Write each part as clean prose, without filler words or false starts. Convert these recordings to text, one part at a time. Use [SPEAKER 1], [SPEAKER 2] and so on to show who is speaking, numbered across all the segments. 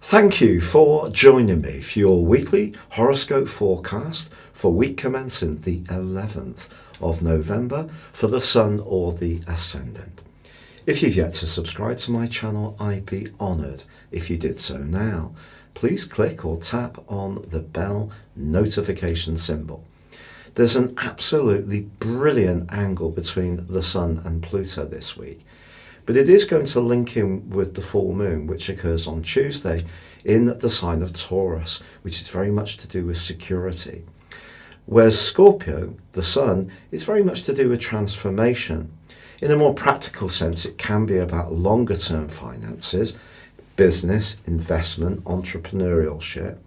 [SPEAKER 1] Thank you for joining me for your weekly horoscope forecast for week commencing the 11th of November for the Sun or the Ascendant. If you've yet to subscribe to my channel, I'd be honoured if you did so now. Please click or tap on the bell notification symbol. There's an absolutely brilliant angle between the Sun and Pluto this week. But it is going to link in with the full moon, which occurs on Tuesday in the sign of Taurus, which is very much to do with security. Whereas Scorpio, the Sun, is very much to do with transformation. In a more practical sense, it can be about longer term finances, business, investment, entrepreneurship.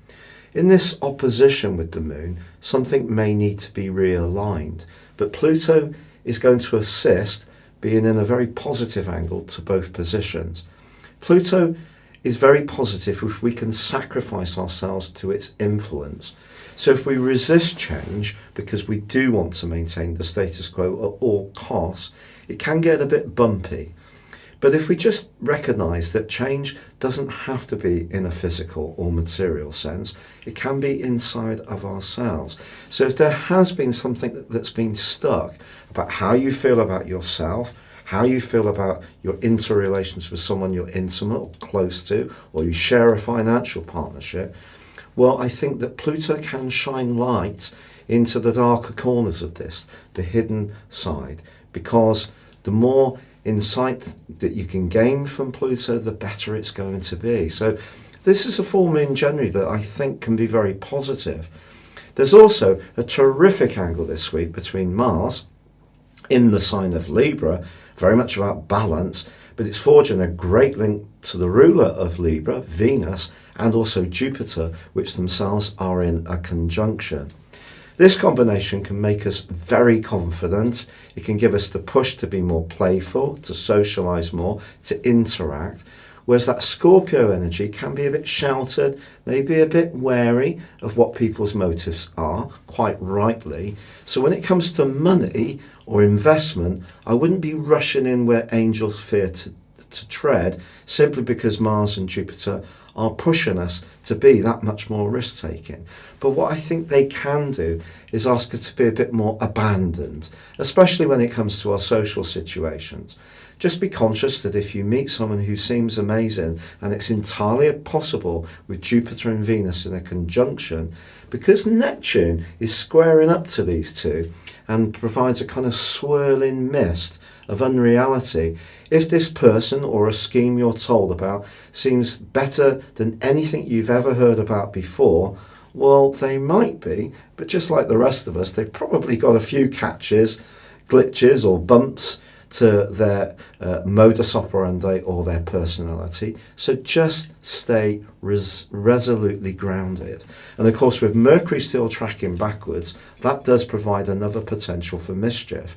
[SPEAKER 1] In this opposition with the moon, something may need to be realigned, but Pluto is going to assist, being in a very positive angle to both positions. Pluto is very positive if we can sacrifice ourselves to its influence. So if we resist change because we do want to maintain the status quo at all costs, it can get a bit bumpy. But if we just recognise that change doesn't have to be in a physical or material sense, it can be inside of ourselves. So if there has been something that's been stuck about how you feel about yourself, how you feel about your interrelations with someone you're intimate or close to, or you share a financial partnership, well, I think that Pluto can shine light into the darker corners of this, the hidden side, because the more insight that you can gain from Pluto, the better it's going to be. So this is a full moon January that I think can be very positive. There's also a terrific angle this week between Mars in the sign of Libra, very much about balance, but it's forging a great link to the ruler of Libra, Venus, and also Jupiter, which themselves are in a conjunction. This combination can make us very confident. It can give us the push to be more playful, to socialise more, to interact. Whereas that Scorpio energy can be a bit sheltered, maybe a bit wary of what people's motives are, quite rightly. So when it comes to money or investment, I wouldn't be rushing in where angels fear to tread, simply because Mars and Jupiter are pushing us to be that much more risk-taking. But what I think they can do is ask us to be a bit more abandoned, especially when it comes to our social situations. Just be conscious that if you meet someone who seems amazing, and it's entirely possible with Jupiter and Venus in a conjunction, because Neptune is squaring up to these two and provides a kind of swirling mist of unreality. If this person or a scheme you're told about seems better than anything you've ever heard about before, well, they might be, but just like the rest of us, they've probably got a few catches, glitches or bumps to their modus operandi or their personality. So just stay resolutely grounded. And of course, with Mercury still tracking backwards, that does provide another potential for mischief.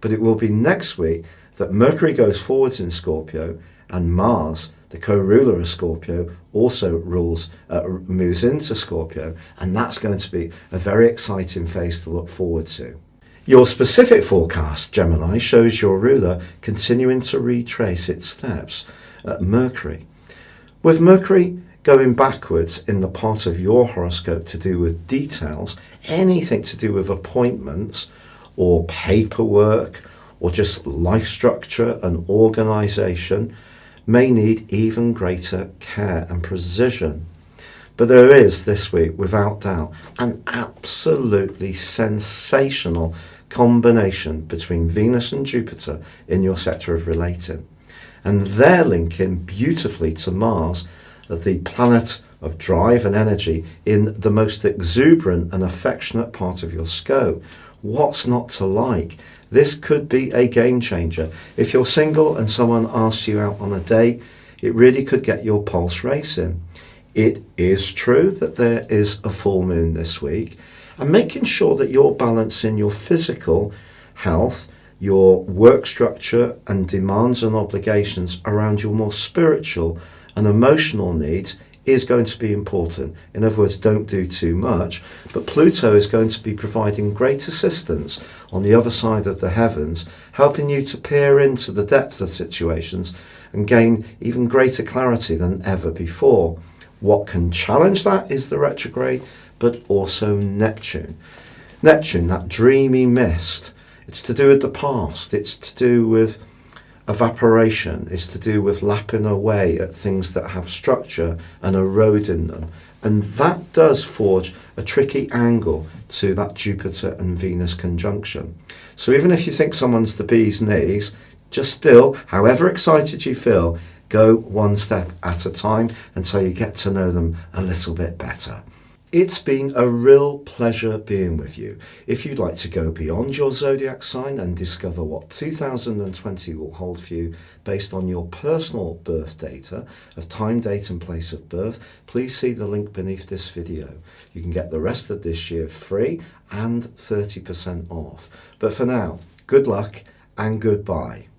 [SPEAKER 1] But it will be next week that Mercury goes forwards in Scorpio, and Mars, the co-ruler of Scorpio, also moves into Scorpio, and that's going to be a very exciting phase to look forward to. Your specific forecast, Gemini, shows your ruler continuing to retrace its steps at Mercury. With Mercury going backwards in the part of your horoscope to do with details, anything to do with appointments or paperwork or just life structure and organisation may need even greater care and precision. But there is this week, without doubt, an absolutely sensational combination between Venus and Jupiter in your sector of relating. And they're linking beautifully to Mars, the planet of drive and energy, in the most exuberant and affectionate part of your scope. What's not to like? This could be a game changer. If you're single and someone asks you out on a date, it really could get your pulse racing. It is true that there is a full moon this week, and making sure that you're balancing your physical health, your work structure and demands and obligations around your more spiritual and emotional needs is going to be important. In other words, don't do too much. But Pluto is going to be providing great assistance on the other side of the heavens, helping you to peer into the depth of situations and gain even greater clarity than ever before. What can challenge that is the retrograde, but also Neptune. Neptune, that dreamy mist, it's to do with the past, it's to do with evaporation, it's to do with lapping away at things that have structure and eroding them. And that does forge a tricky angle to that Jupiter and Venus conjunction. So even if you think someone's the bee's knees, just still, however excited you feel, go one step at a time until you get to know them a little bit better. It's been a real pleasure being with you. If you'd like to go beyond your zodiac sign and discover what 2020 will hold for you based on your personal birth data of time, date and place of birth, please see the link beneath this video. You can get the rest of this year free and 30% off. But for now, good luck and goodbye.